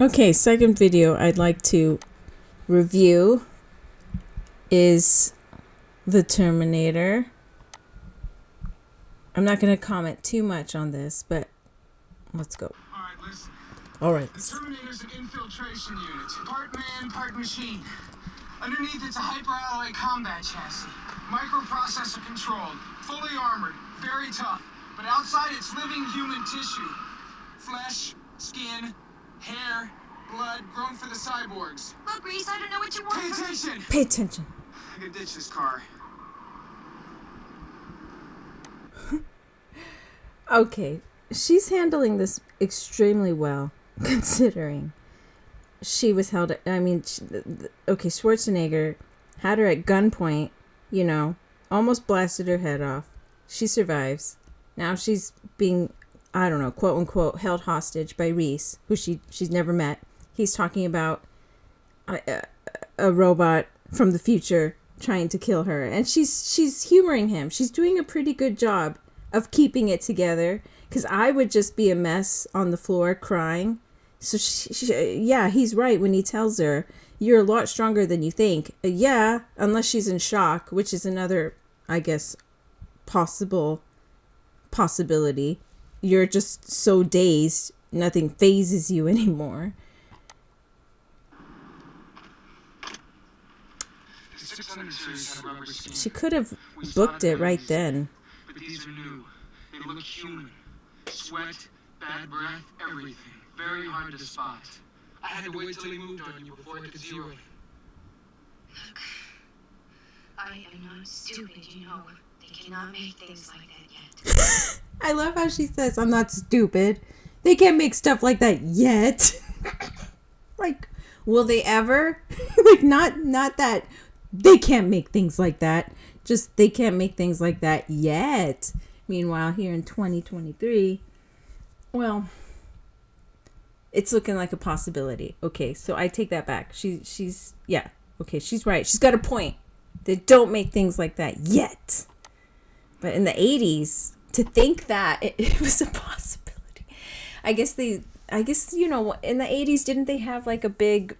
Okay, second video I'd like to review is the Terminator. I'm not going to comment too much on this, but let's go. Alright, listen. Alright. The Terminator's an infiltration unit. Part man, part machine. Underneath it's a hyperalloy combat chassis. Microprocessor controlled. Fully armored. Very tough. But outside it's living human tissue. Flesh, skin, hair, blood, grown for the cyborgs. Look, Reese, I don't know what you want. Pay attention! Pay attention. I could ditch this car. Okay, she's handling this extremely well, considering she was held. Okay, Schwarzenegger had her at gunpoint, almost blasted her head off. She survives. Now she's being, I don't know, quote unquote, held hostage by Reese, who she's never met. He's talking about a robot from the future trying to kill her, and she's humoring him. She's doing a pretty good job of keeping it together, because I would just be a mess on the floor crying. So yeah, he's right when he tells her, you're a lot stronger than you think. Yeah, unless she's in shock, which is another, I guess, possibility. You're just so dazed, nothing phases you anymore. She could have booked it right then. But these are new. They look human. Sweat, bad breath, everything. Very hard to spot. I had to wait till he moved on you before I could zero him. Look, I am not stupid, you know. They cannot make things like that yet. I love how she says, I'm not stupid. They can't make stuff like that yet. Like, will they ever? Like, not that they can't make things like that. Just they can't make things like that yet. Meanwhile, here in 2023, well, it's looking like a possibility. Okay, so I take that back. She's okay, she's right. She's got a point. They don't make things like that yet. But in the 80s, to think that it was a possibility. I guess in the 80s, didn't they have like a big,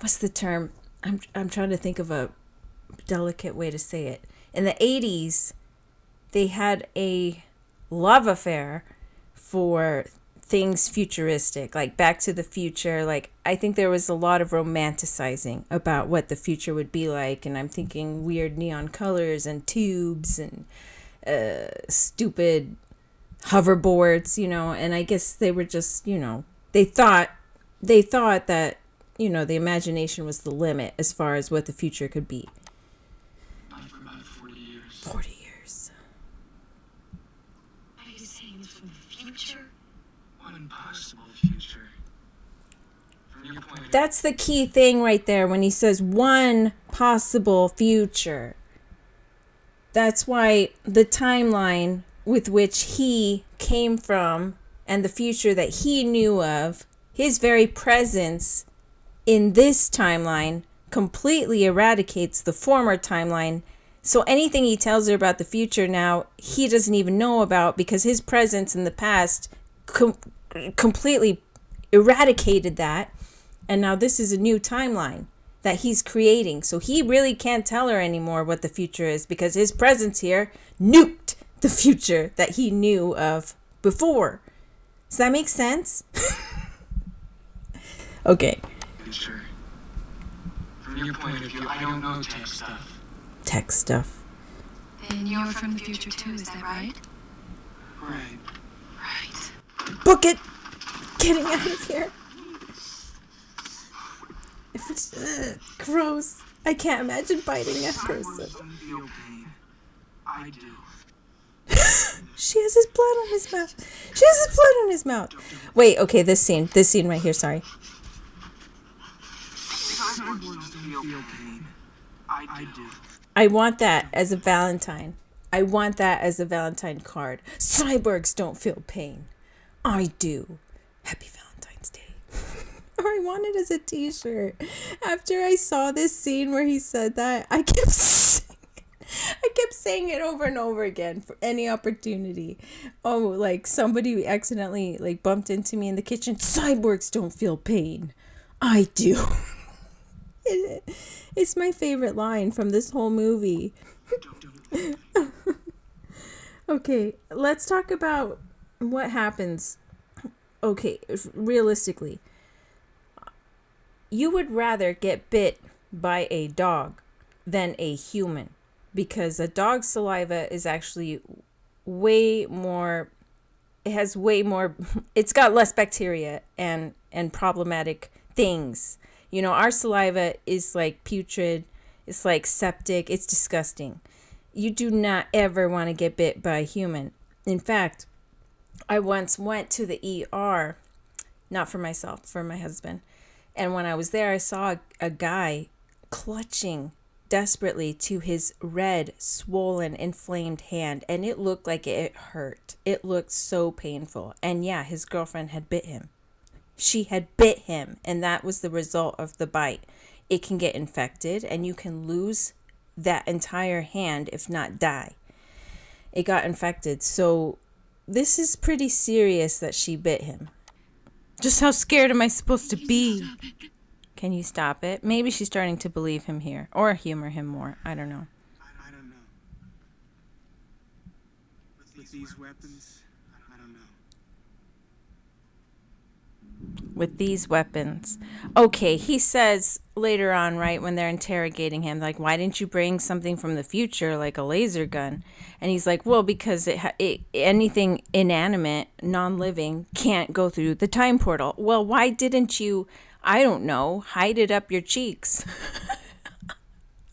what's the term? I'm trying to think of a delicate way to say it. In the 80s, they had a love affair for things futuristic, like Back to the Future. Like, I think there was a lot of romanticizing about what the future would be like, and I'm thinking weird neon colors and tubes and stupid hoverboards, and I guess they were just, they thought that, the imagination was the limit as far as what the future could be. Not for about 40 years. 40 years. Are you saying it's from the future? One possible future. From your point of That's the key thing right there when he says one possible future. That's why the timeline with which he came from and the future that he knew of, his very presence in this timeline completely eradicates the former timeline. So anything he tells her about the future now, he doesn't even know about, because his presence in the past completely eradicated that. And now this is a new timeline that he's creating. So he really can't tell her anymore what the future is, because his presence here nuked the future that he knew of before. Does that make sense? Okay. future. From your point of view, I don't know tech stuff. Tech stuff. Then you're from the future too, is that right? Right. Right. Book it. Getting out of here. Gross. I can't imagine biting a person. Cyborgs don't feel pain. I do. She has his blood on his mouth. She has his blood on his mouth. Wait, okay, this scene right here, sorry. Cyborgs don't feel pain. I do. I want that as a Valentine. I want that as a Valentine card. Cyborgs don't feel pain. I do. Happy Valentine's Day. Or I want it as a t-shirt. After I saw this scene where he said that, I kept singing. I kept saying it over and over again for any opportunity. Oh, like somebody accidentally like bumped into me in the kitchen. Cyborgs don't feel pain. I do. It's my favorite line from this whole movie. Okay, let's talk about what happens. Okay, realistically, you would rather get bit by a dog than a human, because a dog's saliva is actually way more, it has way more, it's got less bacteria and problematic things. You know, our saliva is like putrid, it's like septic, it's disgusting. You do not ever want to get bit by a human. In fact, I once went to the ER, not for myself, for my husband. And when I was there, I saw a guy clutching desperately to his red, swollen, inflamed hand. And it looked like it hurt. It looked so painful. And yeah, his girlfriend had bit him. She had bit him. And that was the result of the bite. It can get infected and you can lose that entire hand, if not die. It got infected. So this is pretty serious that she bit him. Just how scared am I supposed to be? Can you stop it? Maybe she's starting to believe him here. Or humor him more. I don't know. I don't know. With these weapons, I don't know. With these weapons. Okay, he says later on, right, when they're interrogating him, like, why didn't you bring something from the future, like a laser gun? And he's like, well, because anything inanimate, non-living, can't go through the time portal. Well, why didn't you, I don't know, hide it up your cheeks?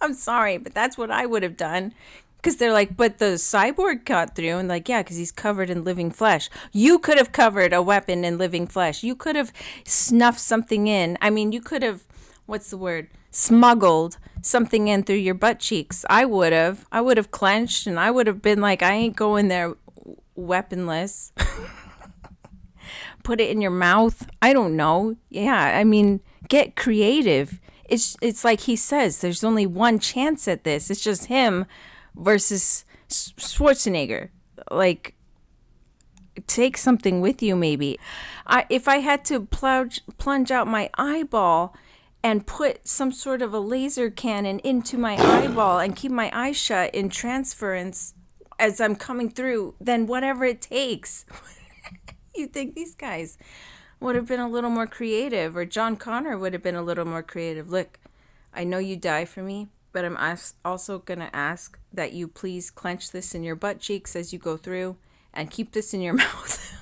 I'm sorry, but that's what I would have done. Because they're like, but the cyborg got through. And like, yeah, because he's covered in living flesh. You could have covered a weapon in living flesh. You could have snuffed something in. I mean, you could have, what's the word? Smuggled something in through your butt cheeks. I would have clenched and I would have been like, I ain't going there weaponless. Put it in your mouth. I don't know. Yeah, I mean, get creative. It's like he says, there's only one chance at this. It's just him versus Schwarzenegger. Like, take something with you maybe. If I had to plunge out my eyeball and put some sort of a laser cannon into my eyeball and keep my eyes shut in transference as I'm coming through, then whatever it takes. You think these guys would have been a little more creative, or John Connor would have been a little more creative. Look, I know you die for me, but I'm also going to ask that you please clench this in your butt cheeks as you go through and keep this in your mouth.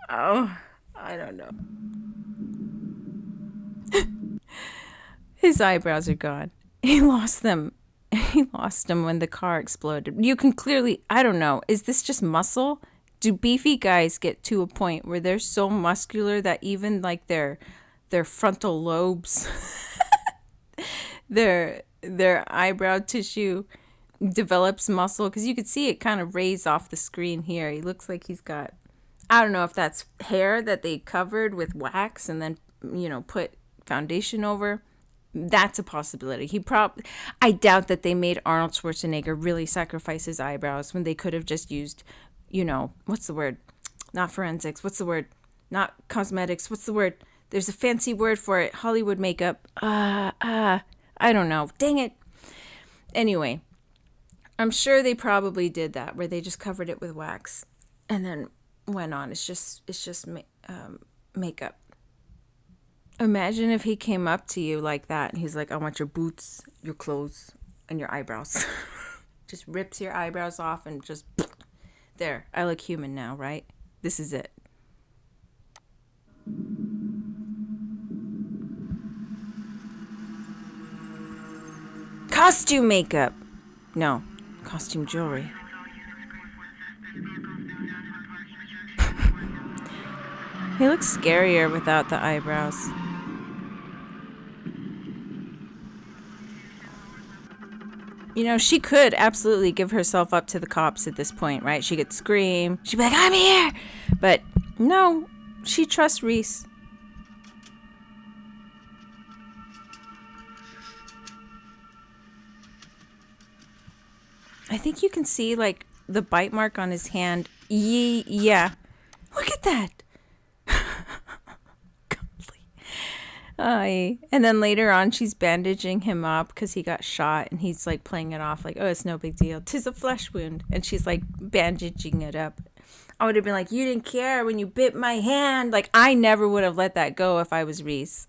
Oh, I don't know. His eyebrows are gone. He lost them. He lost them when the car exploded. You can clearly, I don't know, is this just muscle? Do beefy guys get to a point where they're so muscular that even like their frontal lobes their eyebrow tissue develops muscle? Because you could see it kind of raise off the screen here. He looks like he's got, I don't know if that's hair that they covered with wax and then, you know, put foundation over. That's a possibility. I doubt that they made Arnold Schwarzenegger really sacrifice his eyebrows when they could have just used, you know, what's the word? Not forensics. What's the word? Not cosmetics. What's the word? There's a fancy word for it. Hollywood makeup. I don't know. Dang it. Anyway, I'm sure they probably did that, where they just covered it with wax and then went on. It's just makeup. Imagine if he came up to you like that and he's like, I want your boots, your clothes, and your eyebrows. Just rips your eyebrows off and just, there, I look human now, right? This is it. Costume makeup. No, costume jewelry. He looks scarier without the eyebrows. You know, she could absolutely give herself up to the cops at this point, right? She could scream. She'd be like, I'm here! But no, she trusts Reese. I think you can see like the bite mark on his hand. Yeah. Look at that. And then later on, she's bandaging him up because he got shot, and he's like playing it off like, oh, it's no big deal. 'Tis a flesh wound. And she's like bandaging it up. I would have been like, you didn't care when you bit my hand. Like, I never would have let that go if I was Reese.